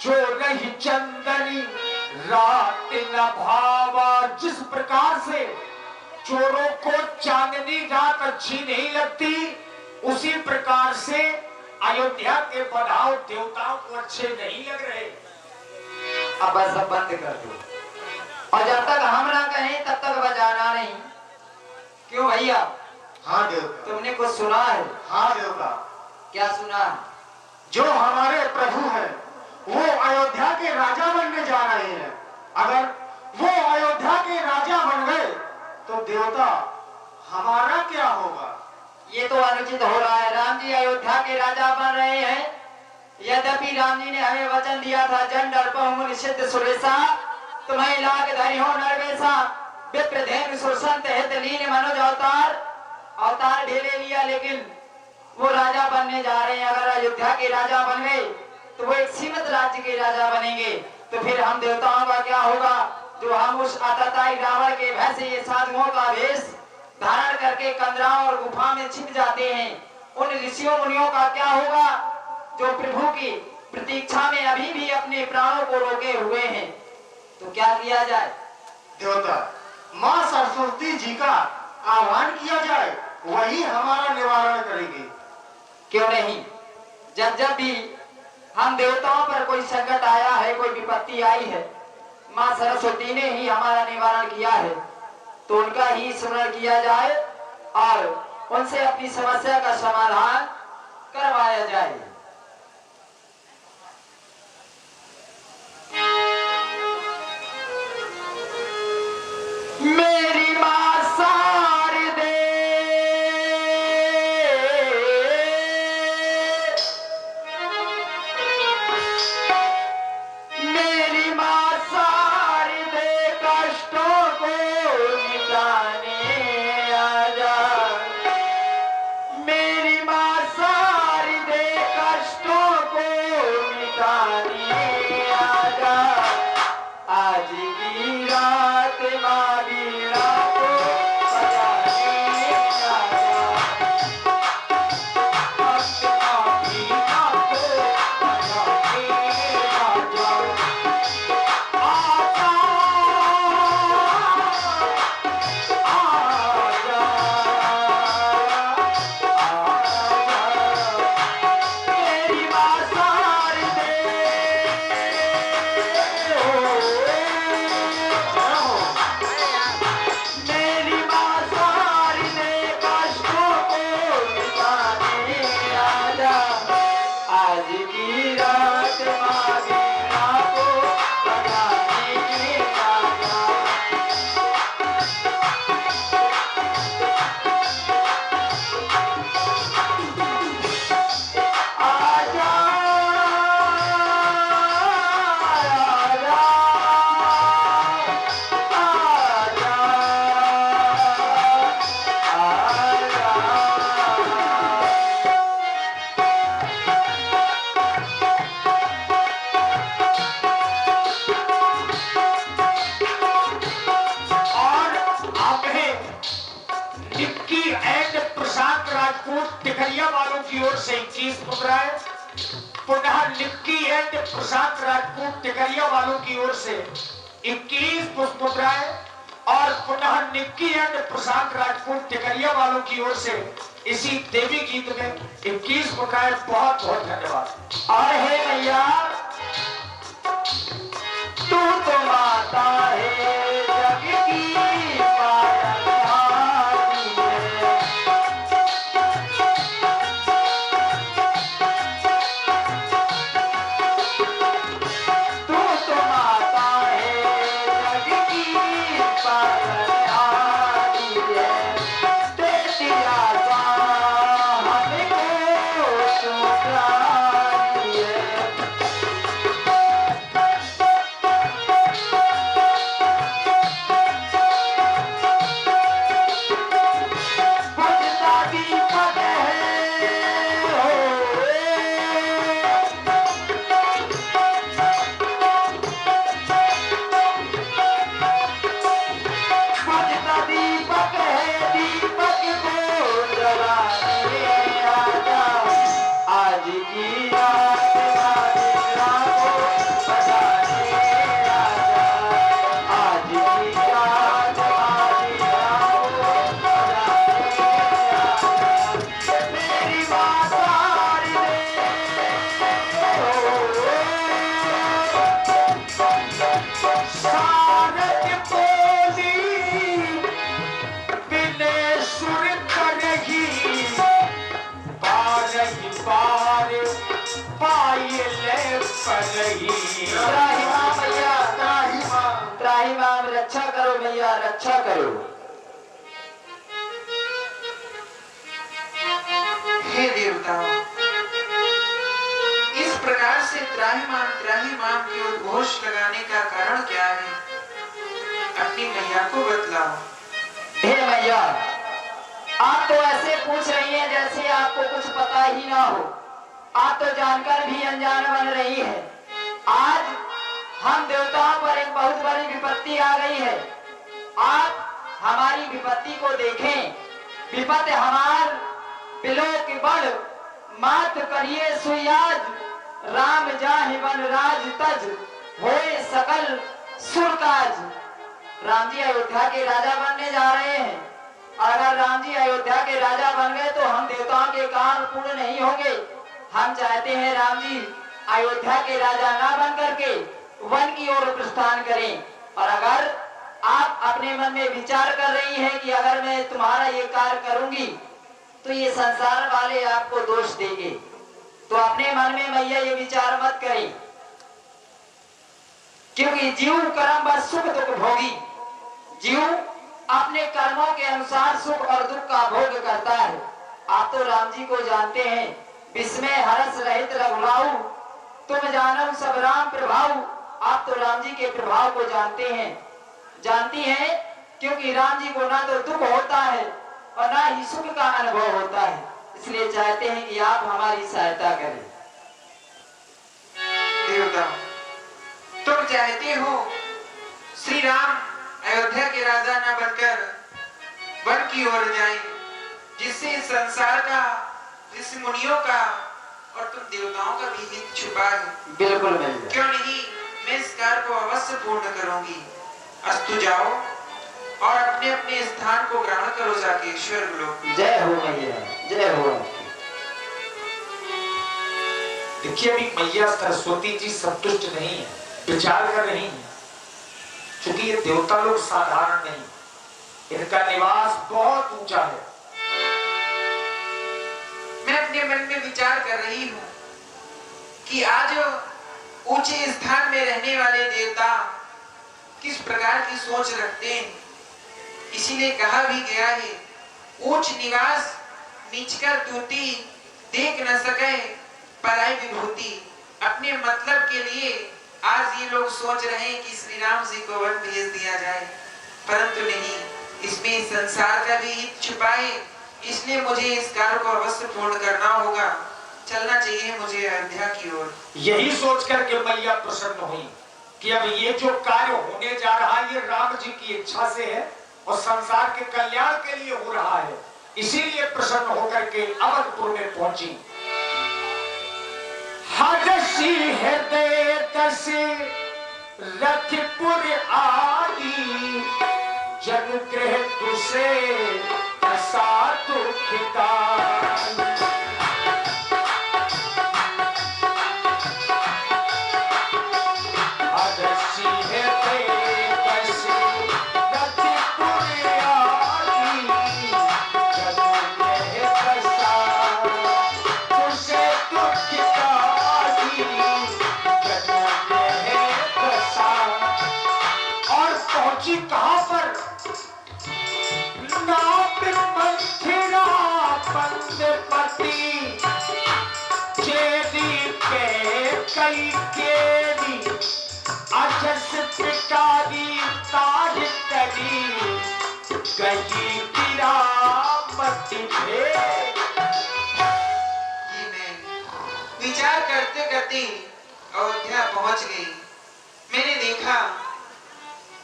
जो रही चंदनी रात न भावा। जिस प्रकार से चोरों को चांदनी रात अच्छी नहीं लगती, उसी प्रकार से अयोध्या के बधाव देवताओं को अच्छे नहीं लग रहे। अब बस सब बंद कर दो, और जब तक हम ना कहें तब तक बजाना नहीं। क्यों भैया? हाँ देवता। तुमने कुछ सुना है? हाँ देवता। क्या सुना है? जो हमारे प्रभु हैं वो अयोध्या के राजा बनने जा रहे हैं। अगर वो अयोध्या के राजा बन गए तो देवता हमारा क्या होगा? ये तो अनुचित हो रहा है। राम जी अयोध्या के राजा बन रहे हैं, यद्यपि राम जी ने हमें वचन दिया था, जन डरपहु निषिद्ध सुरेशा, तुम्हें लाग धरि हो नरवेशा, विप्रधेनु सुरसंत हित लीन मनोज अवतार ढेले लिया, लेकिन वो राजा बनने जा रहे हैं। अगर अयोध्या के राजा बन गए तो वो एक सीमित राज्य के राजा बनेंगे, तो फिर हम देवताओं का क्या होगा? जो हम उस आतताई रावण के भय से ये साधुओं का वेश धारण करके कंदराओं और गुफा में छिप जाते हैं, उन ऋषियों मुनियों का क्या होगा जो प्रभु की प्रतीक्षा में अभी भी अपने प्राणों को रोके हुए हैं? तो क्या किया जाए? देवता, माँ सरस्वती जी का आह्वान किया जाए, वही हमारा निवारण करेंगे। क्यों नहीं? जब जब भी हम देवताओं पर कोई संकट आया है, कोई विपत्ति आई है, माँ सरस्वती ने ही हमारा निवारण किया है, तो उनका ही स्मरण किया जाए और उनसे अपनी समस्या का समाधान करवाया जाए। मेरी माँ सारी दे, मेरी माँ सारी दे, कष्टों को मिटाने आजा। मेरी माँ सारी दे, कष्टों को मिटाने आजा। आज की रात माँ वीणा को बजाने आजा। आज माँ वीणा को बजाने आजा। आजा, आजा, आजा। मेरी माँ सारी दे, मेरी माँ सारी दे, कष्टों को मिटाने आजा। आज की रात माँ वीणा को बजाने आजा। आजा, आजा, आजा, और आपने निक्की एंड प्रशांत राजपूत टिकरिया वालों की ओर से 21 रुपए, पुनः निक्की एंड प्रशांत राजपूत टिकरिया वालों की ओर से 21 पुष्प मुद्राएं, और पुनः निक्की एंड प्रशांत राजपूत टिकरिया वालों की ओर से इसी देवी गीत में 21 मुद्राएं। बहुत बहुत धन्यवाद। और हे भैया, तू तो माता है जग की पालनहारी है। तू तो माता है जग की पालनहारी है। तेरी आशा हमको सुनाई है। सारद बोली बिने सुर करही बारही बार पायले परही। त्राही मां मैया, त्राही मां, त्राही मां, रक्षा करो मैया, रक्षा करो। हे देवताओं, इस प्रकार से त्राही मां की उद्घोष लगाने का कारण क्या है? अपनी मैया को बतलाओ। हे मैया, आप तो ऐसे पूछ रही हैं जैसे आपको कुछ पता ही ना हो। आप तो जानकर भी अनजान बन रही है। आज हम देवताओं पर एक बहुत बड़ी विपत्ति आ गई है। आप हमारी विपत्ति को देखें। विपत्ति हमार बिलो की बड़ मात करिए सुयाज, राम जाहि वन राज तज होए सकल सुरकाज। राम जी अयोध्या के राजा बनने जा रहे हैं। अगर राम जी अयोध्या के राजा बन गए तो हम देवताओं के काम पूर्ण नहीं होंगे। हम चाहते हैं राम जी अयोध्या के राजा ना बन करके वन की ओर प्रस्थान करें। और अगर आप अपने मन में विचार कर रही हैं कि अगर मैं तुम्हारा ये कार्य करूंगी तो ये संसार वाले आपको दोष देंगे, तो अपने मन में मैया ये विचार मत करें, क्योंकि जीव कर्म बस सुख दुख भोगी। जीव अपने कर्मों के अनुसार सुख और दुख का भोग करता है। आप तो राम जी को जानते हैं, विस्मय हरस रहित रघुराऊ, तुम जानो सब राम प्रभाव। आप तो राम जी के प्रभाव को जानते हैं, जानती हैं, क्योंकि राम जी को ना तो दुख होता है और ना ही सुख का अनुभव होता है। इसलिए चाहते हैं कि आप हमारी सहायता करें। देवता, तुम चाहते हो श्री राम अयोध्या के राजा न बनकर वन की ओर जाएं, जिससे संसार का, ऋषि मुनियों का और तुम देवताओं का भी हित छुपा है। बिल्कुल मिल क्यों नहीं, मैं इस कार्य को अवश्य पूर्ण करूंगी। अस्तु, जाओ और अपने अपने स्थान को ग्रहण करो जाके स्वर्ग लोक। जय हो मैया, जय हो। देखिए, अभी मैया सरस्वती जी संतुष्ट नहीं है, विचार कर रही हैं। क्योंकि ये देवता लोग साधारण नहीं, इनका निवास बहुत ऊंचा है। मैं अपने मन में विचार कर रही हूँ कि आज ऊंचे स्थान में रहने वाले देवता किस प्रकार की सोच रखते हैं। इसीलिए कहा भी गया है, ऊंच निवास नीचकर टूटी, देख न सके पराई विभूति। अपने मतलब के लिए आज ये लोग सोच रहे हैं कि श्री राम जी को वन भेज दिया जाए, परंतु नहीं, इसमें संसार का भी हित छुपा है। इसलिए मुझे इस कार्य को अवश्य पूर्ण करना होगा। चलना चाहिए मुझे अयोध्या की ओर। यही सोच करके मैया प्रसन्न हुई कि अब ये जो कार्य होने जा रहा है ये राम जी की इच्छा से है और संसार के कल्याण के लिए हो रहा है। इसीलिए प्रसन्न होकर के अवधपुर में पहुंची। हर्षी हृदय दशे रथपुर आई, जन गृह तुसे दशा दुखदाई। हर्षी हृदय दशे रथपुर आई, जन गृह दशा तुसे दुखदाई, जन गृह दशा। और पहुंची कहां पर? नाप मंथिरा पंदपति, चेरी पे कई केरी, अजस पिटारी ताज करी, गई गिरामती भेद। ये मैं विचार करते करते अयोध्या पहुंच गई। मैंने देखा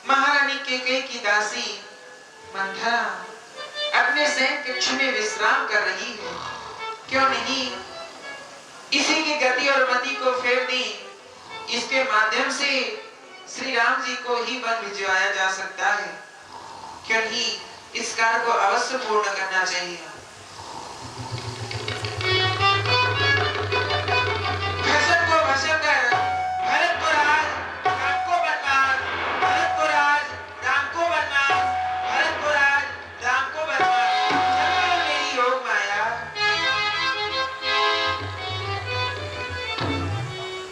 महारानी केकई की दासी मंथरा अपने शयन कक्ष में विश्राम कर रही है। क्यों नहीं इसी की गति और मति को फेर दी। इसके माध्यम से श्री राम जी को ही वन भिजवाया जा सकता है। क्यों नहीं इस कार्य को अवश्य पूर्ण करना चाहिए।